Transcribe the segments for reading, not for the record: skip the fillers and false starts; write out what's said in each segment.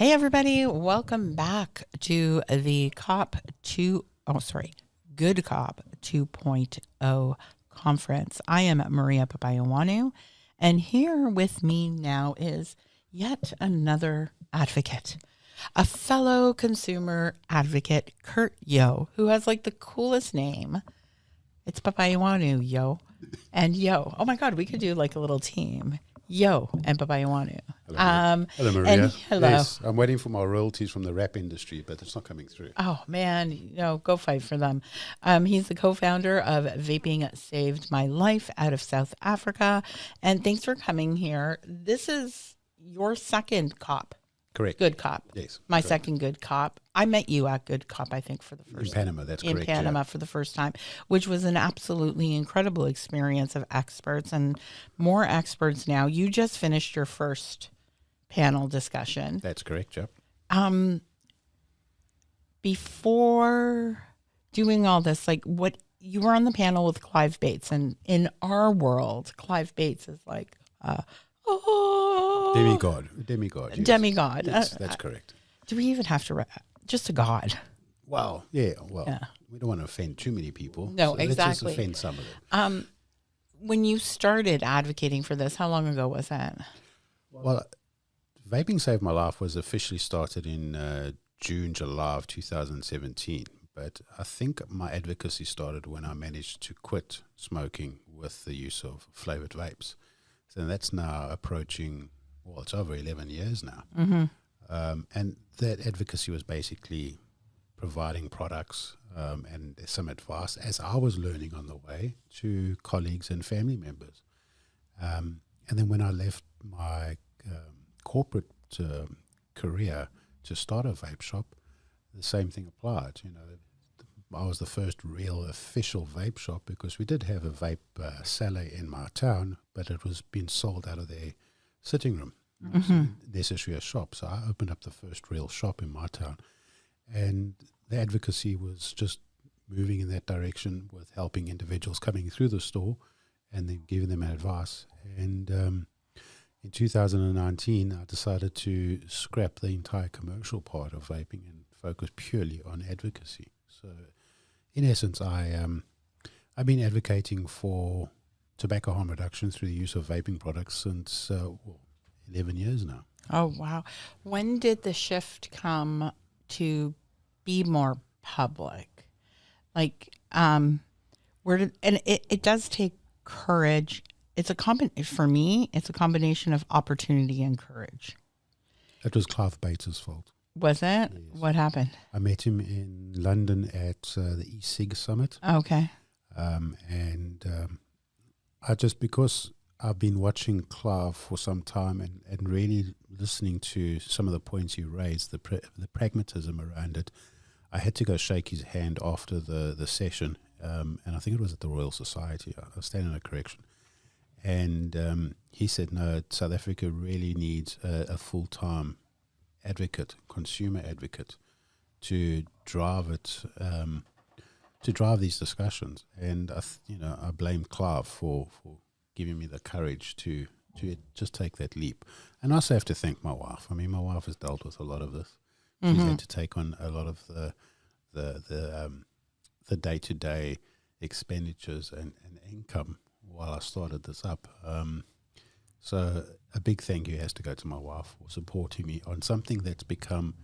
Hey everybody, welcome back to the Good Cop 2.0 conference. I am Maria Papaioannoy, and here with me now is yet another advocate, a fellow consumer advocate, Kurt Yo, who has like the coolest name. It's Papaioannoy, yo. And yo. Oh my God, we could do like a little team. Yo and Papaioannoy. Hello, Maria. And hello. Yes, I'm waiting for my royalties from the rap industry, but it's not coming through. Oh man, go fight for them. He's the co-founder of Vaping Saved My Life out of South Africa. And thanks for coming here. This is your second cop. Correct. Good Cop. Yes. My correct. second Good Cop. I met you at Good Cop, I think, for the first In Panama, that's in correct. Panama yeah. for the first time, which was an absolutely incredible experience of experts and more experts now. You just finished your first panel discussion. That's correct, yep. Before doing all this, like what you were on the panel with Clive Bates, and in our world, Clive Bates is like, Demigod. Yes. Demigod. Yes, that's correct. Do we even have to, just a god? Well, yeah. We don't want to offend too many people. No, so Let's exactly. just offend some of them. When you started advocating for this, how long ago was that? Well, Vaping Saved My Life was officially started in June, July of 2017. But I think my advocacy started when I managed to quit smoking with the use of flavored vapes. So that's now approaching, well, it's over 11 years now. Mm-hmm. And that advocacy was basically providing products and some advice, as I was learning on the way, to colleagues and family members. And then when I left my corporate career to start a vape shop, the same thing applied. I was the first real official vape shop because we did have a vape cellar in my town, but it was being sold out of their sitting room. Necessary a shop. So I opened up the first real shop in my town. And the advocacy was just moving in that direction with helping individuals coming through the store and then giving them advice. And in 2019, I decided to scrap the entire commercial part of vaping and focus purely on advocacy. So in essence, I've been advocating for tobacco harm reduction through the use of vaping products since 11 years now. Oh, wow. When did the shift come to be more public? Like, it does take courage. For me, it's a combination of opportunity and courage. It was Clive Bates' fault. Was it? Yes. What happened? I met him in London at the e-cig summit. Okay. Because I've been watching Clive for some time and really listening to some of the points he raised, the pragmatism around it, I had to go shake his hand after the session, and I think it was at the Royal Society. I stand in a correction. And he said, no, South Africa really needs a full-time advocate, consumer advocate, to drive it, to drive these discussions. And I blame Clive for giving me the courage to just take that leap. And I also have to thank my wife. I mean, my wife has dealt with a lot of this. She's had to take on a lot of the day-to-day expenditures and income while I started this up. So a big thank you has to go to my wife for supporting me on something that's become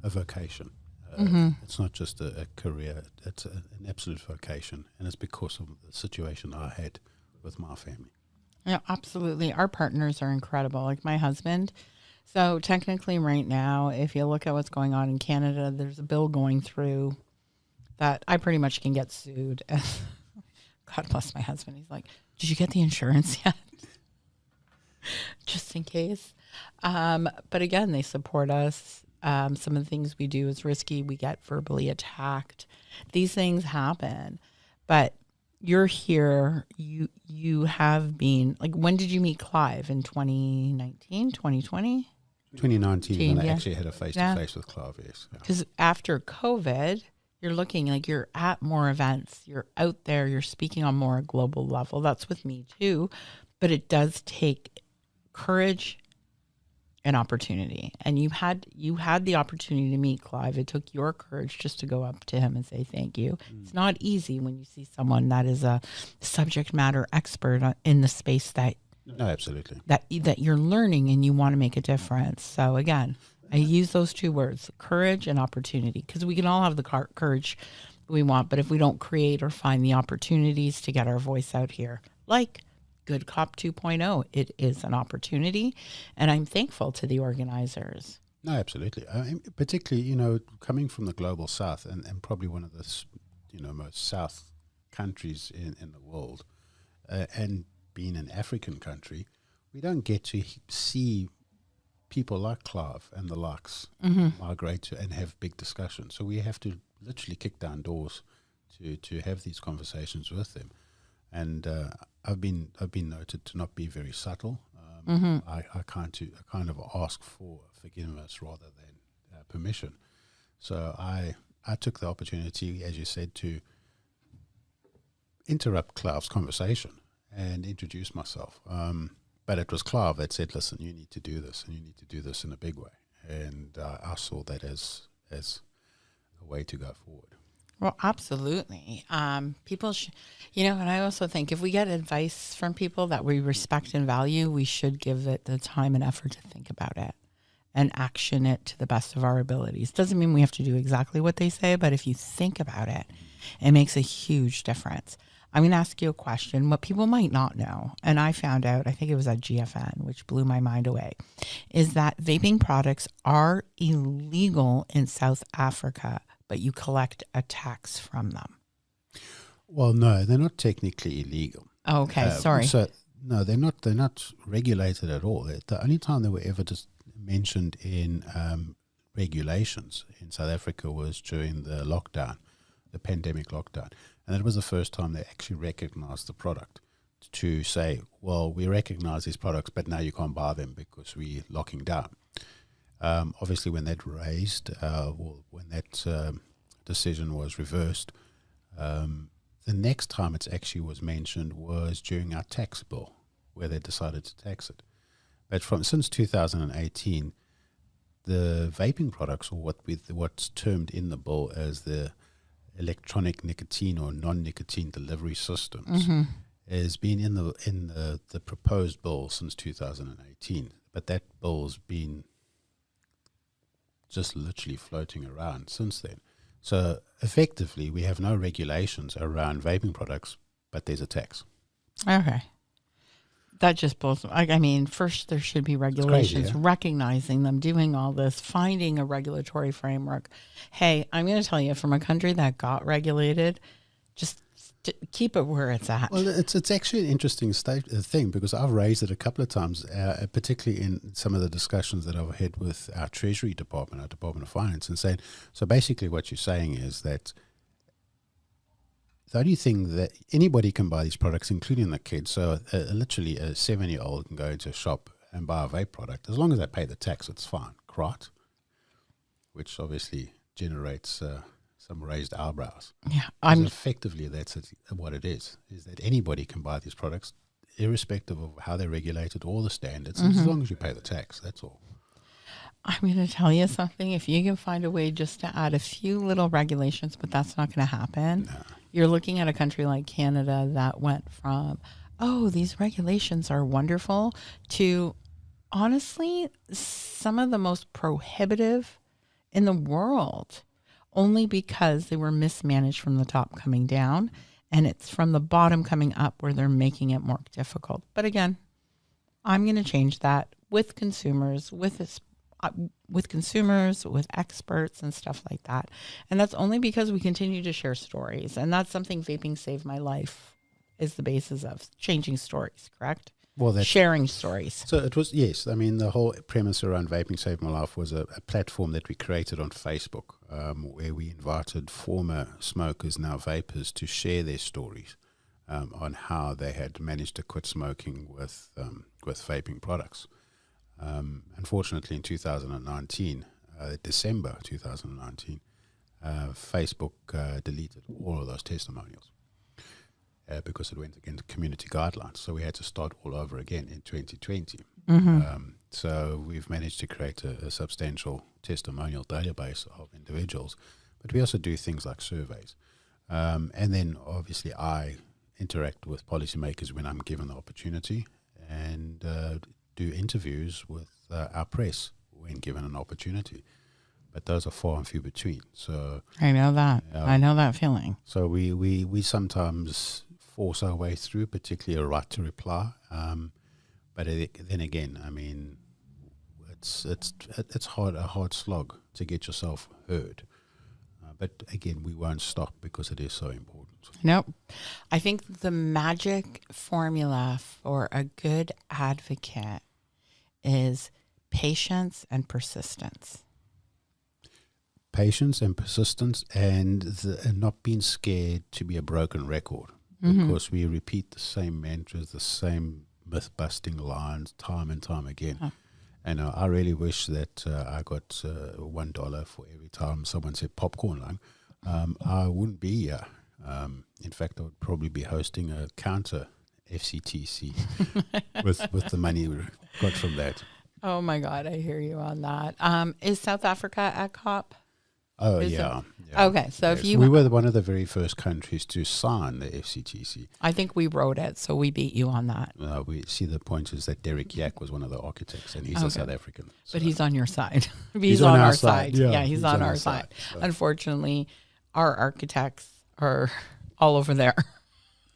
a vocation. It's not just a career, it's an absolute vocation. And it's because of the situation I had with my family. Yeah, absolutely. Our partners are incredible. Like my husband. So technically right now, if you look at what's going on in Canada, there's a bill going through that I pretty much can get sued. God bless my husband. He's like, did you get the insurance yet? Just in case. But again, they support us. Some of the things we do is risky. We get verbally attacked. These things happen. But you're here. You have been, like, when did you meet Clive? In 2019, 2020? 2019, when I actually had a face-to-face with Clive, yes. Because after COVID, you're looking like you're at more events. You're out there. You're speaking on more global level. That's with me too. But it does take courage an opportunity, and you had the opportunity to meet Clive. It took your courage just to go up to him and say thank you. It's not easy when you see someone that is a subject matter expert in the space that No, absolutely. that you're learning and you want to make a difference. So again, I use those two words, courage and opportunity, because we can all have the courage we want, but if we don't create or find the opportunities to get our voice out here, like Good Cop 2.0, it is an opportunity, and I'm thankful to the organizers. No, absolutely. I mean, particularly, coming from the global south and probably one of the, most south countries in the world, and being an African country, we don't get to see people like Clive and the likes migrate to and have big discussions. So we have to literally kick down doors to have these conversations with them. And I've been noted to not be very subtle. I kind of ask for forgiveness rather than permission. So I took the opportunity, as you said, to interrupt Clive's conversation and introduce myself. But it was Clive that said, "Listen, you need to do this, and you need to do this in a big way." And I saw that as a way to go forward. Well, absolutely. People and I also think if we get advice from people that we respect and value, we should give it the time and effort to think about it and action it to the best of our abilities. Doesn't mean we have to do exactly what they say, but if you think about it, it makes a huge difference. I'm going to ask you a question, what people might not know, and I found out, I think it was at GFN, which blew my mind away, is that vaping products are illegal in South Africa, but you collect a tax from them. Well, no, they're not technically illegal. Oh, okay, sorry. So no, they're not. They're not regulated at all. The only time they were ever just mentioned in regulations in South Africa was during the lockdown, the pandemic lockdown, and that was the first time they actually recognized the product to say, "Well, we recognize these products, but now you can't buy them because we're locking down." Obviously, when that raised, or when that decision was reversed, the next time it actually was mentioned was during our tax bill, where they decided to tax it. But since 2018, the vaping products, or what's termed in the bill as the electronic nicotine or non-nicotine delivery systems, has been in the proposed bill since 2018. But that bill's been just literally floating around since then. So effectively, we have no regulations around vaping products, but there's a tax. Okay. That just blows. I mean, first there should be regulations, crazy, recognizing them, doing all this, finding a regulatory framework. Hey, I'm going to tell you, from a country that got regulated, just keep it where it's at. Well, it's actually an interesting thing, because I've raised it a couple of times, particularly in some of the discussions that I've had with our Treasury Department, our Department of Finance, and saying, so basically what you're saying is that the only thing that anybody can buy these products, including the kids, so literally a 7-year-old can go into a shop and buy a vape product. As long as they pay the tax, it's fine, correct? Which obviously generates some raised eyebrows. Yeah, effectively that's what it is that anybody can buy these products, irrespective of how they're regulated or the standards, as long as you pay the tax, that's all. I'm going to tell you something. If you can find a way just to add a few little regulations, but that's not going to happen. No. You're looking at a country like Canada that went from, oh, these regulations are wonderful, to honestly some of the most prohibitive in the world, only because they were mismanaged from the top coming down, and it's from the bottom coming up where they're making it more difficult. But again, I'm going to change that with consumers, with experts and stuff like that. And that's only because we continue to share stories. And that's something Vaping Saved My Life is the basis of, changing stories, correct? Well, that's sharing stories. So it was, yes. I mean, the whole premise around Vaping Saved My Life was a platform that we created on Facebook, where we invited former smokers, now vapers, to share their stories on how they had managed to quit smoking with vaping products. Unfortunately, in 2019, December 2019, Facebook deleted all of those testimonials because it went against community guidelines. So we had to start all over again in 2020. So we've managed to create a substantial testimonial database of individuals, but we also do things like surveys. And then obviously I interact with policymakers when I'm given the opportunity, and do interviews with our press when given an opportunity. But those are far and few between. So I know that. I know that feeling. So we sometimes force our way through, particularly a right to reply. But then again, I mean, it's a hard slog to get yourself heard. But again, we won't stop because it is so important. Nope. I think the magic formula for a good advocate is patience and persistence. Patience and persistence, and not being scared to be a broken record, because we repeat the same mantras, the same myth-busting lines time and time again. Huh. And I really wish that I got $1 for every time someone said popcorn lung. I wouldn't be here. In fact, I would probably be hosting a counter FCTC with the money we got from that. Oh my God, I hear you on that. Is South Africa at COP? Oh, yeah. Okay, so yes. if you... We were one of the very first countries to sign the FCTC. I think we wrote it, so we beat you on that. We see the point is that Derek Yak was one of the architects, and he's a South African. So. But he's on your side. He's on our side. Yeah, he's on our side. So. Unfortunately, our architects are all over there.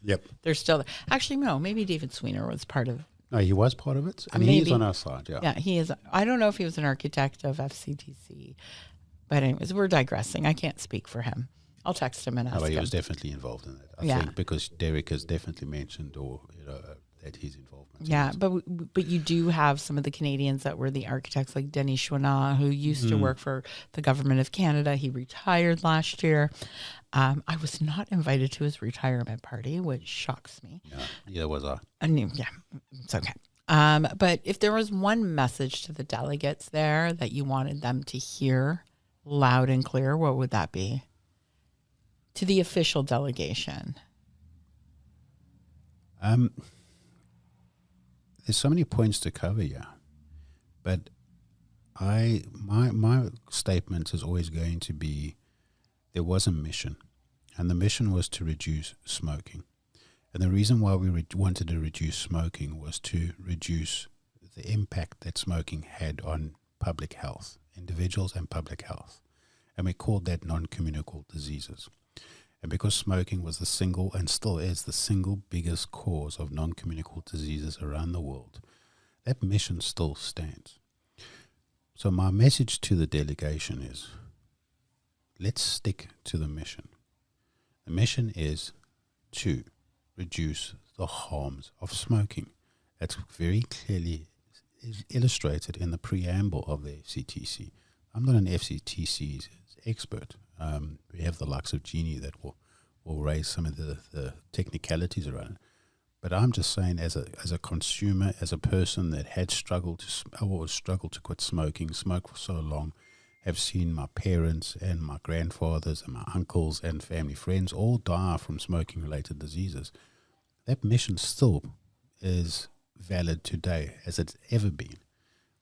Yep. They're still there. Actually, no, maybe David Sweener was part of... No, he was part of it, and he's on our side, yeah. Yeah, he is. I don't know if he was an architect of FCTC. But anyways, we're digressing. I can't speak for him. I'll text him and ask him. He was definitely involved in it. I think because Derek has definitely mentioned that his involvement. Yeah, but you do have some of the Canadians that were the architects, like Denis Chouinard, who used to work for the government of Canada. He retired last year. I was not invited to his retirement party, which shocks me. Yeah, neither was I. Yeah, it's okay. But if there was one message to the delegates there that you wanted them to hear loud and clear, what would that be? To the official delegation. There's so many points to cover here, but my statement is always going to be there was a mission, and the mission was to reduce smoking. And the reason why we wanted to reduce smoking was to reduce the impact that smoking had on public health, individuals and public health. And we called that non-communicable diseases. And because smoking was the single, and still is the single biggest cause of non-communicable diseases around the world, that mission still stands. So my message to the delegation is, let's stick to the mission. The mission is to reduce the harms of smoking. That's very clearly illustrated in the preamble of the FCTC. I'm not an FCTC expert. We have the likes of Geneva that will raise some of the technicalities around it. But I'm just saying, as a consumer, as a person that had struggled to quit smoking, smoked for so long, have seen my parents and my grandfathers and my uncles and family friends all die from smoking-related diseases. That mission still is valid today as it's ever been.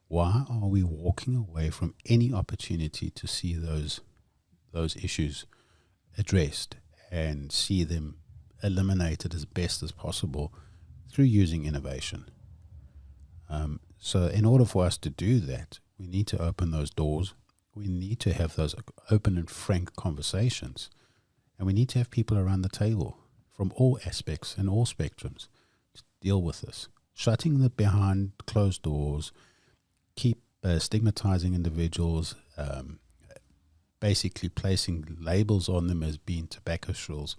Why are we walking away from any opportunity to see those issues addressed and see them eliminated as best as possible through using innovation? So in order for us to do that, we need to open those doors. We need to have those open and frank conversations. And we need to have people around the table from all aspects and all spectrums to deal with this. Shutting them behind closed doors, keep stigmatizing individuals, basically placing labels on them as being tobacco shrills.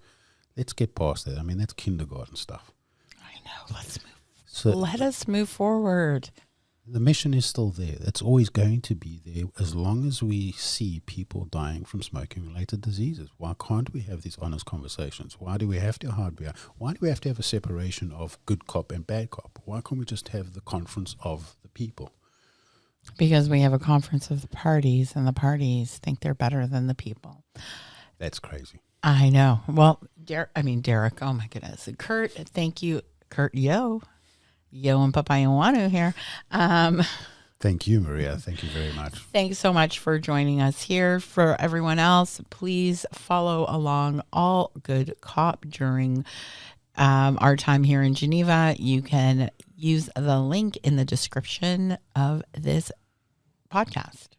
Let's get past that. I mean, that's kindergarten stuff. I know. Let us move forward. The mission is still there. It's always going to be there as long as we see people dying from smoking-related diseases. Why can't we have these honest conversations? Why do we have to hide behind? Why do we have to have a separation of good cop and bad cop? Why can't we just have the conference of the people? Because we have a conference of the parties, and the parties think they're better than the people. That's crazy. I know. Well, Derek, oh my goodness. Kurt, thank you. Kurt, Yo and Papaioannoy here. Thank you, Maria. Thank you very much. Thanks so much for joining us here. For everyone else, please follow along All Good Cop during our time here in Geneva. You can use the link in the description of this podcast.